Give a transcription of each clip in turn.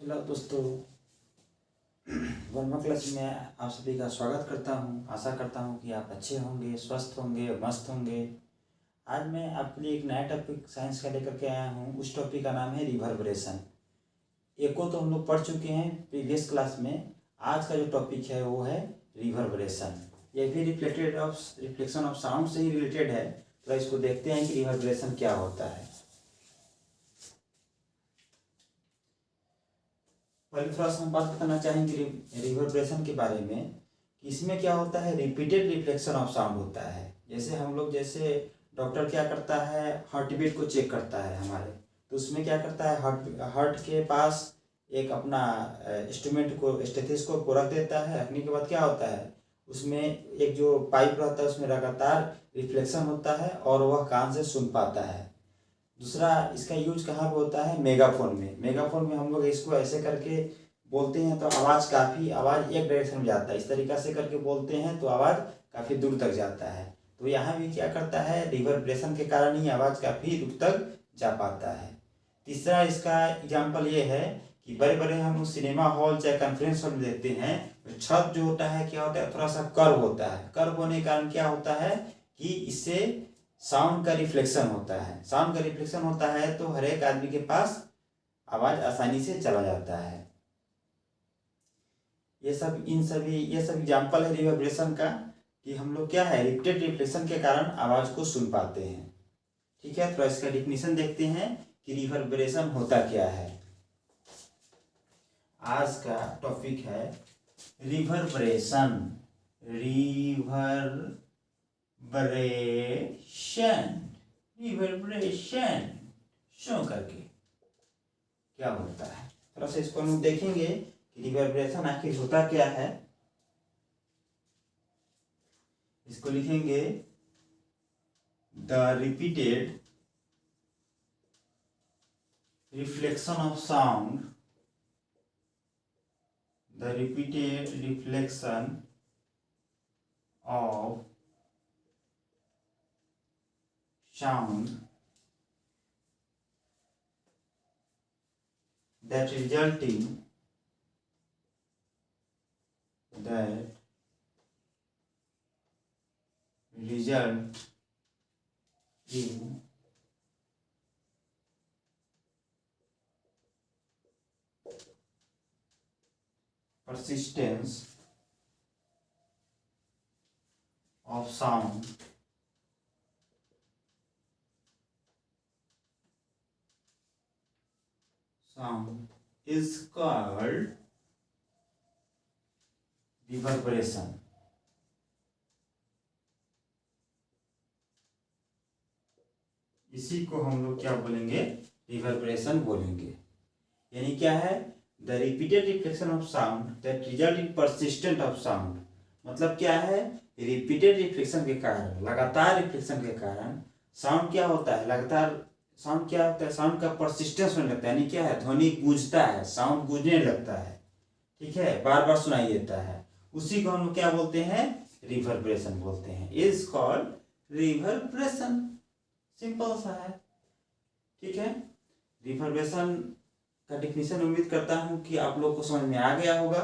Hello दोस्तों, Verma class में आप सभी का स्वागत करता हूं। आशा करता हूं कि आप अच्छे होंगे, स्वस्थ होंगे, मस्त होंगे। आज मैं आपके लिए एक नया टॉपिक साइंस का लेकर के आया हूं। उस टॉपिक का नाम है रिवर्बरेशन। एक को तो हम लोग पढ़ चुके हैं प्रीवियस क्लास में। आज का जो टॉपिक है वो है रिवर्बरेशन। ये भी रिफ्लेक्शन ऑफ साउंड से ही रिलेटेड है। तो इसको देखते हैं कि रिवर्बरेशन क्या होता है। पहले थोड़ा सा हम बात बताना चाहेंगे रिवर्बरेशन के बारे में कि इसमें क्या होता है। रिपीटेड रिफ्लेक्शन ऑफ साउंड होता है। जैसे डॉक्टर क्या करता है, हार्ट बीट को चेक करता है हमारे। तो उसमें क्या करता है, हार्ट के पास एक अपना इंस्ट्रूमेंट को, स्टेथोस्कोप को रख देता है। रखने के बाद क्या होता है, उसमें एक जो पाइप रहता है उसमें लगातार रिफ्लेक्शन होता है और वह कान से सुन पाता है। दूसरा इसका यूज कहाँ पे होता है, मेगाफोन में। मेगाफोन में हम लोग इसको ऐसे करके बोलते हैं तो आवाज़ एक डायरेक्शन में जाता है। इस तरीक़ा से करके बोलते हैं तो आवाज़ काफ़ी दूर तक जाता है। तो यहाँ भी क्या करता है, रिवर्बरेशन के कारण ही आवाज़ काफ़ी दूर तक जा पाता है। तीसरा इसका एग्जाम्पल ये है कि बड़े बड़े हम सिनेमा हॉल चाहे कॉन्फ्रेंस हॉल में देखते हैं तो छत जो होता है क्या होता है, थोड़ा सा कर्व होता है। कर्व होने के कारण क्या होता है कि इससे साउंड का रिफ्लेक्शन होता है। साउंड का रिफ्लेक्शन होता है तो हर एक आदमी के पास आवाज आसानी से चला जाता है। ये सब एग्जाम्पल है रिवर्बरेशन का कि हम लोग क्या है, रिपीटेड रिफ्लेक्शन के कारण आवाज को सुन पाते हैं। ठीक है, तो इसका डिफिनीशन देखते हैं कि रिवर्बरेशन होता क्या है। आज का टॉपिक है रिवर्बरेशन। रिवर्बरेशन शो करके क्या होता है, थोड़ा सा इसको हम देखेंगे कि रिवर्बरेशन आखिर होता क्या है। इसको लिखेंगे the repeated reflection of sound, the repeated reflection of sound that result in persistence of sound is called reverberation। इसी को हम लोग क्या बोलेंगे, रिवर्बरेशन बोलेंगे। यानी क्या है, the repeated reflection of sound that result in persistent of sound. मतलब क्या है, रिपीटेड रिफ्लेक्शन के कारण, लगातार रिफ्लेक्शन के कारण साउंड क्या होता है, साउंड का परसिस्टेंस होने लगता है। यानी क्या है, ध्वनि गूंजता है, साउंड गूंजने लगता है। ठीक है, बार बार सुनाई देता है। उसी को हम क्या बोलते हैं, रिवर्बरेशन बोलते हैं। Is called reverberation. सिंपल सा है। ठीक है, रिवर्बरेशन का डिफिनीशन उम्मीद करता हूं कि आप लोग को समझ में आ गया होगा।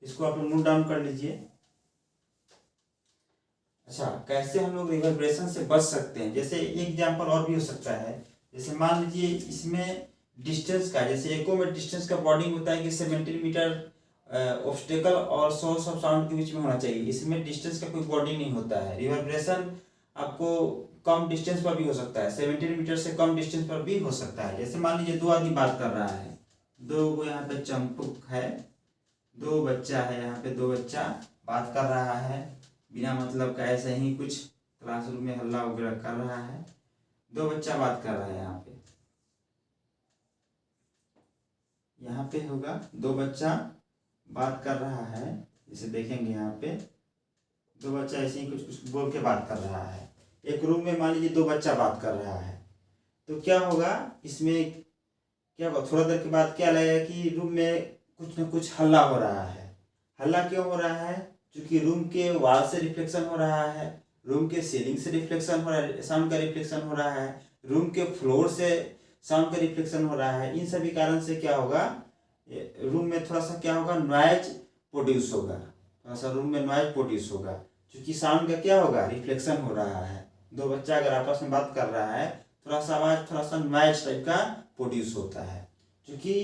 इसको आप नोट डाउन कर लीजिए। अच्छा, कैसे हम लोग रिवर्बरेशन से बच सकते हैं। जैसे एक एग्जांपल और भी हो सकता है। जैसे मान लीजिए इसमें डिस्टेंस का, जैसे एको में डिस्टेंस का बॉर्डिंग होता है कि 70 मीटर ऑब्स्टेकल और सोर्स ऑफ साउंड के बीच में होना चाहिए। इसमें डिस्टेंस का कोई बॉर्डिंग नहीं होता है। रिवर्बरेशन आपको कम डिस्टेंस पर भी हो सकता है, 70 मीटर से कम डिस्टेंस पर भी हो सकता है। जैसे मान लीजिए दो आदमी बात कर रहा है, दो को यहाँ पे चंपक है, दो बच्चा है, यहाँ पे दो बच्चा बात कर रहा है बिना मतलब का, ऐसे ही कुछ क्लासरूम में हल्ला वगैरह कर रहा है। दो बच्चा बात कर रहा है, यहाँ पे होगा दो बच्चा बात कर रहा है। जैसे देखेंगे यहाँ पे दो बच्चा ऐसे ही कुछ कुछ बोल के बात कर रहा है। एक रूम में मान लीजिए दो बच्चा बात कर रहा है, तो क्या होगा, इसमें क्या होगा, थोड़ा देर के बाद क्या लगेगा कि रूम में कुछ न कुछ हल्ला हो रहा है। हल्ला क्यों हो रहा है, क्योंकि रूम के वॉल से रिफ्लेक्शन हो रहा है, रूम के सीलिंग से रिफ्लेक्शन हो रहा है, साउंड का रिफ्लेक्शन हो रहा है, रूम के फ्लोर से साउंड का रिफ्लेक्शन हो रहा है। इन सभी कारण से क्या होगा, रूम में थोड़ा सा क्या होगा, नॉइज प्रोड्यूस होगा, थोड़ा सा रूम में नॉइज प्रोड्यूस होगा, क्योंकि साउंड का क्या होगा, रिफ्लेक्शन हो रहा है। दो बच्चा अगर आपस में बात कर रहा है, थोड़ा सा आवाज़, थोड़ा सा नॉइज टाइप का प्रोड्यूस होता है, क्योंकि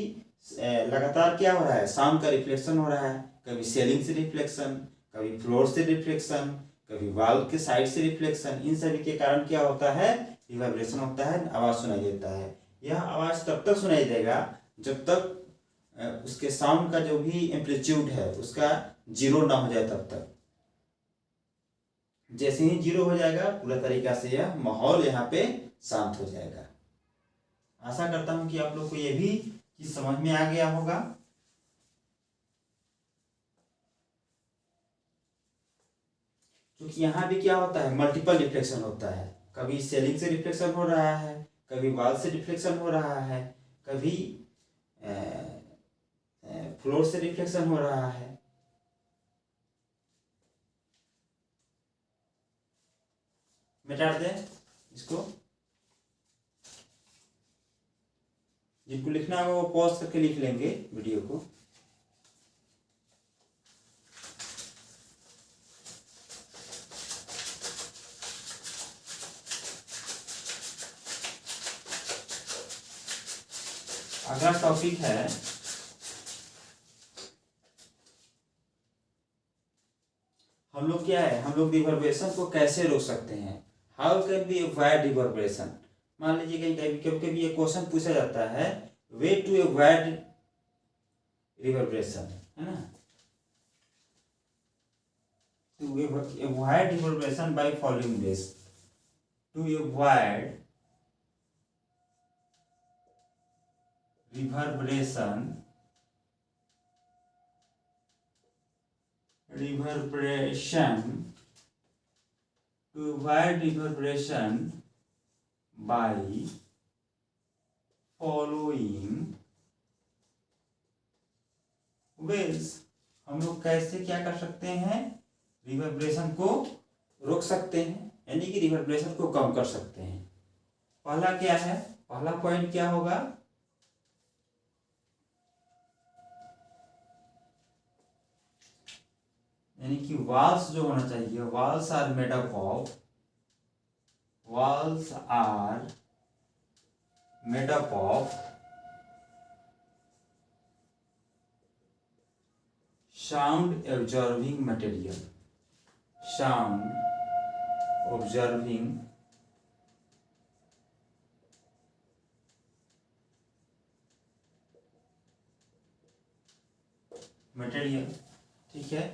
लगातार क्या हो रहा है, साउंड का रिफ्लेक्शन हो रहा है। कभी सीलिंग से रिफ्लेक्शन, कभी फ्लोर से रिफ्लेक्शन, कभी वॉल के साइड से रिफ्लेक्शन। इन सभी के कारण क्या होता है, रिवर्बरेशन होता है, आवाज़ सुनाई देता है। यह आवाज़ तब तक सुनाई देगा जब तक उसके साउंड का जो भी एम्पलीट्यूड है उसका जीरो ना हो जाए तब तक। जैसे ही जीरो हो जाएगा, पूरा तरीका से यह माहौल यहाँ पे शांत हो जाएगा। आशा करता हूँ कि आप लोग को ये भी चीज समझ में आ गया होगा। क्योंकि यहाँ भी क्या होता है, मल्टीपल रिफ्लेक्शन होता है। कभी सीलिंग से रिफ्लेक्शन हो रहा है, कभी वॉल से रिफ्लेक्शन हो रहा है, कभी फ्लोर से रिफ्लेक्शन हो रहा है। मिटा दें इसको, जिनको लिखना होगा वो पॉज करके लिख लेंगे वीडियो को। अगला टॉपिक है हम लोग क्या है, हम लोग रिवर्बरेशन को कैसे रोक सकते हैं। How can be avoid reverberation. मान लीजिए कहीं कभी कभी ये क्वेश्चन पूछा जाता है, वे टू अवॉइड रिवर्बरेशन, है ना। To avoid reverberation by following this. To avoid reverberation to avoid reverberation by following ways। हम लोग कैसे क्या कर सकते हैं, रिवर्बरेशन को रोक सकते हैं, यानी कि रिवर्बरेशन को कम कर सकते हैं। पहला क्या है, पहला पॉइंट क्या होगा, यानी कि वॉल्स जो होना चाहिए, walls are made up of, walls are made up of sound observing material, sound observing material. ठीक है,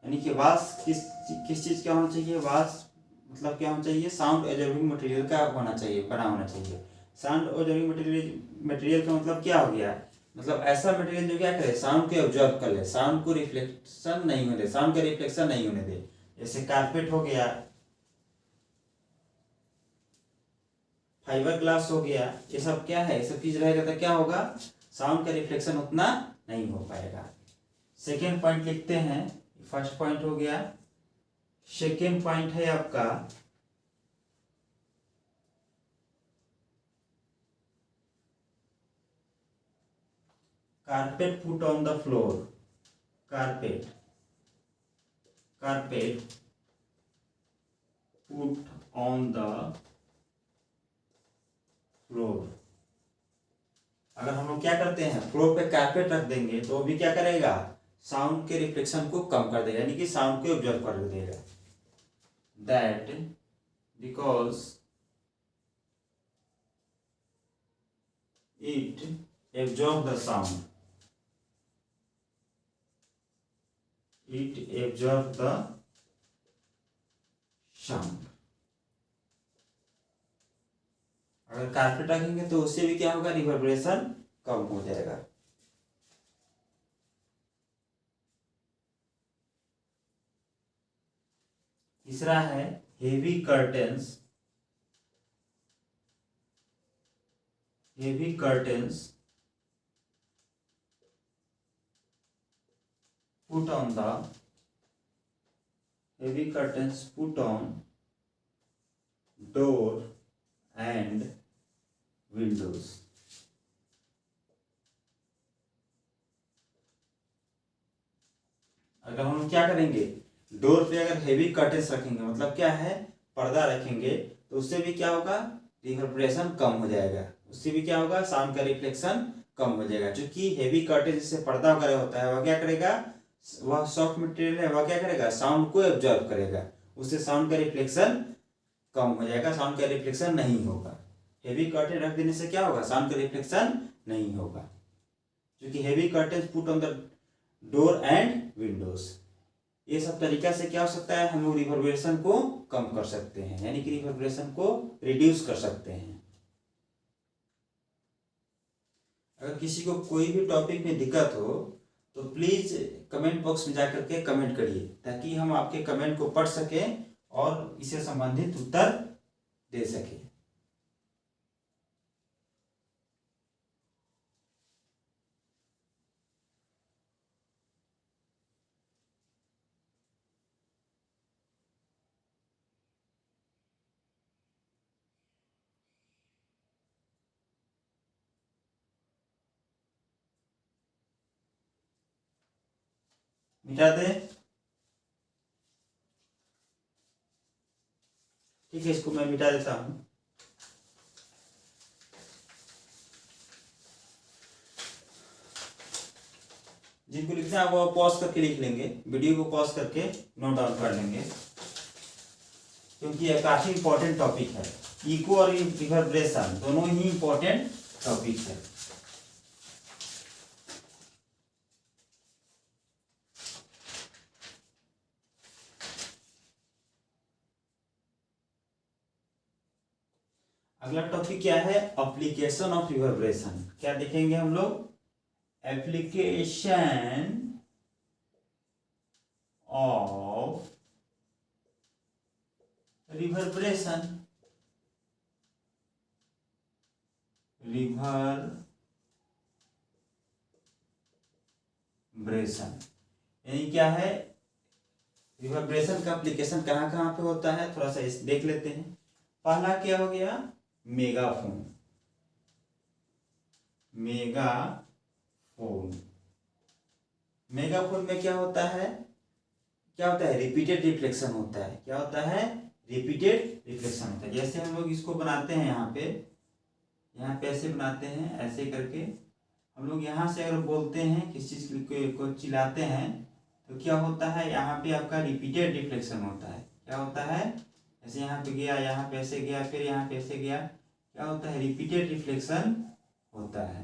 यानी कि वास किस चीज़ का होना चाहिए, वास मतलब क्या होना चाहिए, साउंड ऑब्जर्विंग मटेरियल का होना चाहिए, बना होना चाहिए। साउंड ऑब्जर्विंग मटेरियल का मतलब क्या हो गया, मतलब ऐसा मटेरियल जो क्या करे, साउंड को ऑब्जर्व कर ले, साउंड को रिफ्लेक्शन नहीं होने दे, साउंड का रिफ्लेक्शन नहीं होने दे। जैसे कारपेट हो गया, फाइबर ग्लास हो गया, ये सब क्या है, ये सब चीज रहेगा तो क्या होगा, साउंड का रिफ्लेक्शन उतना नहीं हो पाएगा। सेकेंड पॉइंट लिखते हैं, फर्स्ट पॉइंट हो गया। सेकेंड पॉइंट है आपका carpet put on the floor, carpet put on the floor। अगर हम लोग क्या करते हैं, फ्लोर पे कारपेट रख देंगे तो वो भी क्या करेगा, साउंड के रिफ्लेक्शन को कम कर देगा, यानी कि साउंड को ऑब्जर्व कर देगा। That because it absorb the sound, it absorb the sound। अगर कारपेट रखेंगे तो उससे भी क्या होगा, रिवर्बरेशन कम हो जाएगा। तीसरा है heavy curtains, put on the heavy curtains put on door and windows. अगर हम क्या करेंगे, डोर पे अगर हेवी कर्टेन्स रखेंगे, मतलब क्या है, पर्दा रखेंगे, तो उससे भी क्या होगा, रिवर्बरेशन कम हो जाएगा, उससे भी क्या होगा, साउंड का रिफ्लेक्शन कम हो जाएगा। क्योंकि हेवी कर्टेन जिससे पर्दा वगैरह होता है वह क्या करेगा, वह सॉफ्ट मटेरियल है, वह क्या करेगा, साउंड को एब्जॉर्ब करेगा, उससे साउंड का रिफ्लेक्शन कम हो जाएगा, साउंड का रिफ्लेक्शन नहीं होगा। हेवी कर्टेन रख देने से क्या होगा, साउंड का रिफ्लेक्शन नहीं होगा। क्योंकि heavy curtain put on the door and Windows, ये सब तरीका से क्या हो सकता है, हम लोग रिवर्बरेशन को कम कर सकते हैं, यानी कि रिवर्बरेशन को रिड्यूस कर सकते हैं। अगर किसी को कोई भी टॉपिक में दिक्कत हो तो प्लीज कमेंट बॉक्स में जाकर के कमेंट करिए, ताकि हम आपके कमेंट को पढ़ सकें और इससे संबंधित उत्तर दे सकें। मिटा दे, ठीक है, इसको मैं मिटा देता हूं। जिनको लिखना है वो पॉज करके लिख लेंगे, वीडियो को पॉज करके नोट डाउन कर लेंगे, क्योंकि यह काफी इंपॉर्टेंट टॉपिक है। इको और रिवर्बरेशन दोनों ही इंपॉर्टेंट टॉपिक है। अगला टॉपिक क्या है, एप्लीकेशन ऑफ रिवर्बरेशन। क्या देखेंगे हम लोग, एप्लीकेशन ऑफ रिवर्बरेशन, यानी क्या है, रिवर्बरेशन का एप्लीकेशन कहाँ कहाँ पे होता है, थोड़ा सा इस देख लेते हैं। पहला क्या हो गया, मेगाफोन। मेगाफोन में क्या होता है, रिपीटेड रिफ्लेक्शन होता है। क्या होता है, रिपीटेड रिफ्लेक्शन होता है। जैसे हम लोग इसको बनाते हैं, यहाँ पे ऐसे बनाते हैं, ऐसे करके हम लोग यहाँ से अगर बोलते हैं, किसी चीज को चिल्लाते हैं, तो क्या होता है, यहाँ पे आपका रिपीटेड रिफ्लेक्शन होता है। क्या होता है, जैसे यहाँ पे गया, यहाँ पे ऐसे गया, फिर यहाँ पे ऐसे गया, क्या होता है, रिपीटेड रिफ्लेक्शन होता है।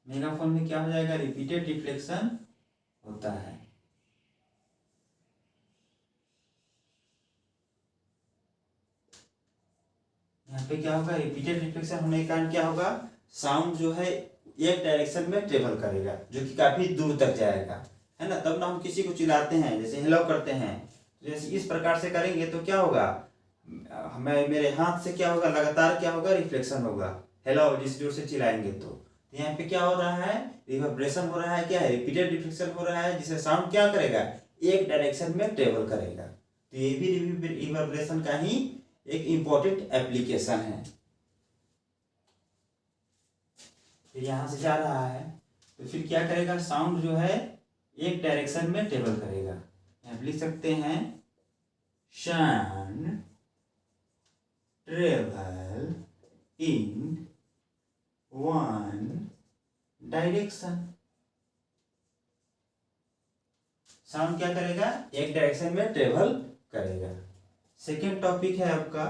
मेगाफोन में क्या हो जाएगा, रिपीटेड रिफ्लेक्शन होता है। यहाँ पे क्या होगा, रिपीटेड रिफ्लेक्शन होने के कारण क्या होगा, साउंड जो है एक डायरेक्शन में ट्रेवल करेगा, जो कि काफी दूर तक जाएगा, है ना। तब ना हम किसी को चिल्लाते हैं, जैसे हेलो करते हैं, जैसे इस प्रकार से करेंगे तो क्या होगा, हमें मेरे हाथ से क्या होगा, लगातार क्या होगा, रिफ्लेक्शन होगा, हेलो जिस जोर से चिल्लाएंगे तो यहाँ पे क्या हो रहा है, रिवर्बरेशन हो रहा है, क्या है, रिपीटेड रिफ्लेक्शन हो रहा है, जिससे साउंड क्या करेगा, एक डायरेक्शन में ट्रेवल करेगा। तो ये भी रिवर्बरेशन का ही एक इंपॉर्टेंट एप्लीकेशन है। फिर यहां से जा रहा है तो फिर क्या करेगा, साउंड जो है एक डायरेक्शन में ट्रेवल करेगा। यहाँ लिख सकते हैं, sound travel in one direction. Sound क्या करेगा, एक डायरेक्शन में ट्रेवल करेगा। सेकेंड टॉपिक है आपका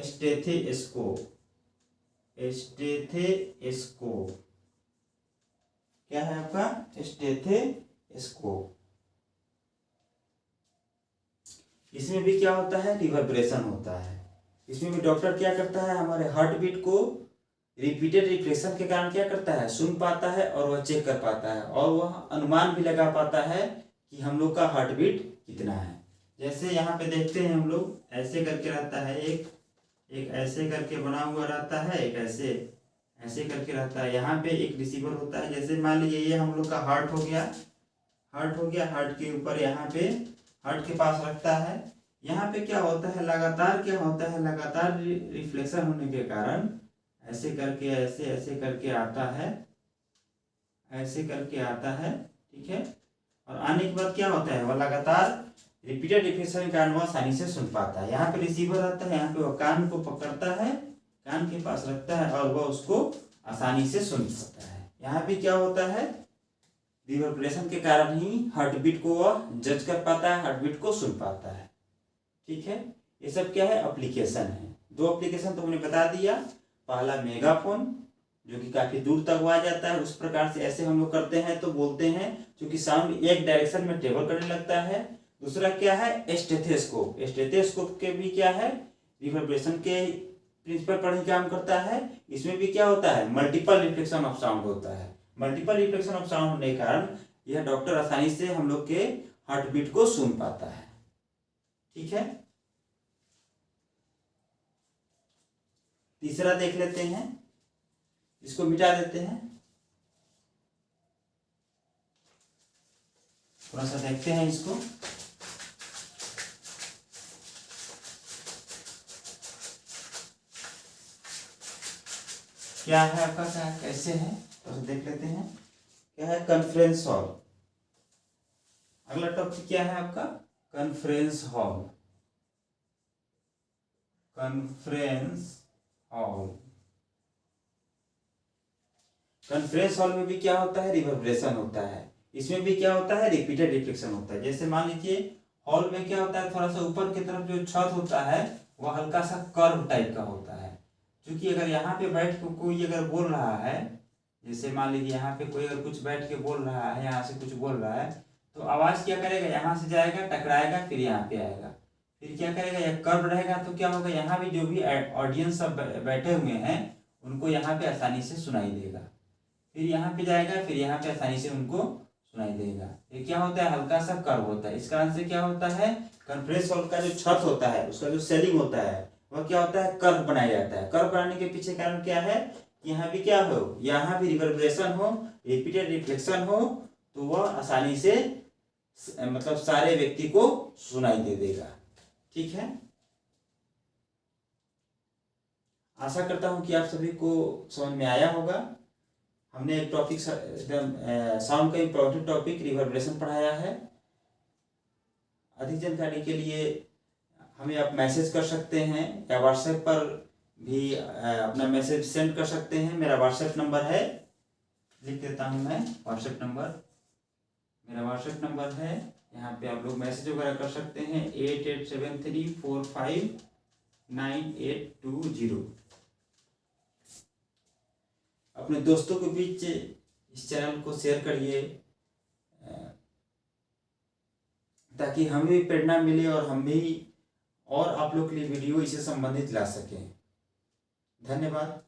स्टेथोस्कोप। क्या है आपका, स्टेथोस्कोप। इसमें भी क्या होता है, रिवर्बरेशन होता है। इसमें भी डॉक्टर क्या करता है, हमारे हार्ट बीट को रिपीटेड रिफ्लेक्शन के कारण क्या करता है, सुन पाता है, और वह चेक कर पाता है, और वह अनुमान भी लगा पाता है कि हम लोग का हार्ट बीट कितना है। जैसे यहाँ पे देखते हैं हम लोग, ऐसे करके रहता है, एक ऐसे करके बना हुआ रहता है, एक ऐसे करके रहता है। यहाँ पे एक रिसीवर होता है, जैसे मान लीजिए ये हम लोग का हार्ट हो गया, हार्ट हो गया, हार्ट के ऊपर यहाँ पे हार्ट के पास रखता है। यहाँ पे क्या होता है, लगातार क्या होता है, लगातार रिफ्लेक्शन होने के कारण ऐसे करके ऐसे ऐसे करके आता है, ऐसे करके आता है, ठीक है। और आने के बाद क्या होता है, वह लगातार रिपीटेड रिफ्लेक्शन के कारण वह आसानी से सुन पाता है। यहाँ पे रिसीवर आता है, यहाँ पे वह कान को पकड़ता है, कान के पास रखता है और वह उसको आसानी से सुन पाता है। यहाँ पे क्या होता है, रिवर्बरेशन के कारण ही हार्ट बीट को वह जज कर पाता है, हार्ट बीट को सुन पाता है, ठीक है। ये सब क्या है, एप्लीकेशन है। दो एप्लीकेशन तो हमने बता दिया। पहला मेगाफोन, जो कि काफी दूर तक आ जाता है, उस प्रकार से ऐसे हम लोग करते हैं तो बोलते हैं, क्योंकि साउंड एक डायरेक्शन में ट्रेवल करने लगता है। दूसरा क्या है, स्टेथोस्कोप। स्टेथोस्कोप के भी क्या है, रिवर्बरेशन के प्रिंसिपल पर ही काम करता है। इसमें भी क्या होता है, मल्टीपल रिफ्लेक्शन ऑफ साउंड होता है। मल्टीपल रिफ्लेक्शन ऑफ साउंड होने के कारण यह डॉक्टर आसानी से हम लोग के हार्ट बीट को सुन पाता है, ठीक है। तीसरा देख लेते हैं, इसको मिटा देते हैं, थोड़ा सा देखते हैं इसको। क्या है आपका, क्या कैसे है, तो देख लेते हैं। क्या है, कॉन्फ्रेंस हॉल। अगला टॉपिक क्या है आपका, conference hall. Conference hall. Conference hall में भी क्या होता है, रिवर्बरेशन होता है। इसमें भी क्या होता है, रिपीटेड रिफ्लेक्शन होता है। जैसे मान लीजिए हॉल में क्या होता है, थोड़ा सा ऊपर की तरफ जो छत होता है वह हल्का सा कर्व टाइप का होता है। क्योंकि अगर यहाँ पे बैठ के कोई अगर बोल रहा है, जैसे मान लीजिए यहाँ पे कोई अगर कुछ बैठ के बोल रहा है, यहाँ से कुछ बोल रहा है, तो आवाज क्या करेगा, यहाँ से जाएगा, टकराएगा, फिर यहाँ पे आएगा, फिर क्या करेगा, यह कर्व रहेगा, तो क्या होगा, यहाँ भी जो भी ऑडियंस सब बैठे हुए हैं उनको यहाँ पे आसानी से सुनाई देगा। फिर यहाँ पे जाएगा, फिर यहाँ पे आसानी से उनको सुनाई देगा। ये क्या होता है, हल्का सा कर्व होता है। इस कारण से क्या होता है, कॉन्फ्रेंस हॉल का जो छत होता है, उसका जो सेलिंग होता है, वह क्या होता है, कर्व बनाया जाता है। कर्व बनाने के पीछे कारण क्या है, यहाँ भी क्या हो, यहाँ भी रिवर्बरेशन हो, रिपीटेड रिफ्लेक्शन हो, तो वह आसानी से मतलब सारे व्यक्ति को सुनाई दे देगा, ठीक है। आशा करता हूं कि आप सभी को समझ में आया होगा। हमने एक टॉपिक साउंड का इम्पोर्टेंट टॉपिक रिवर्बरेशन पढ़ाया है। अधिक जानकारी के लिए हमें आप मैसेज कर सकते हैं या व्हाट्सएप पर भी अपना मैसेज सेंड कर सकते हैं। मेरा व्हाट्सएप नंबर है, लिख देता हूं मैं व्हाट्सएप नंबर। मेरा व्हाट्सएप नंबर है, यहाँ पे आप लोग मैसेज वगैरह कर सकते हैं 8873459820। अपने दोस्तों के बीच इस चैनल को शेयर करिए, ताकि हमें भी प्रेरणा मिले और हम भी और आप लोग के लिए वीडियो इससे संबंधित ला सकें। धन्यवाद।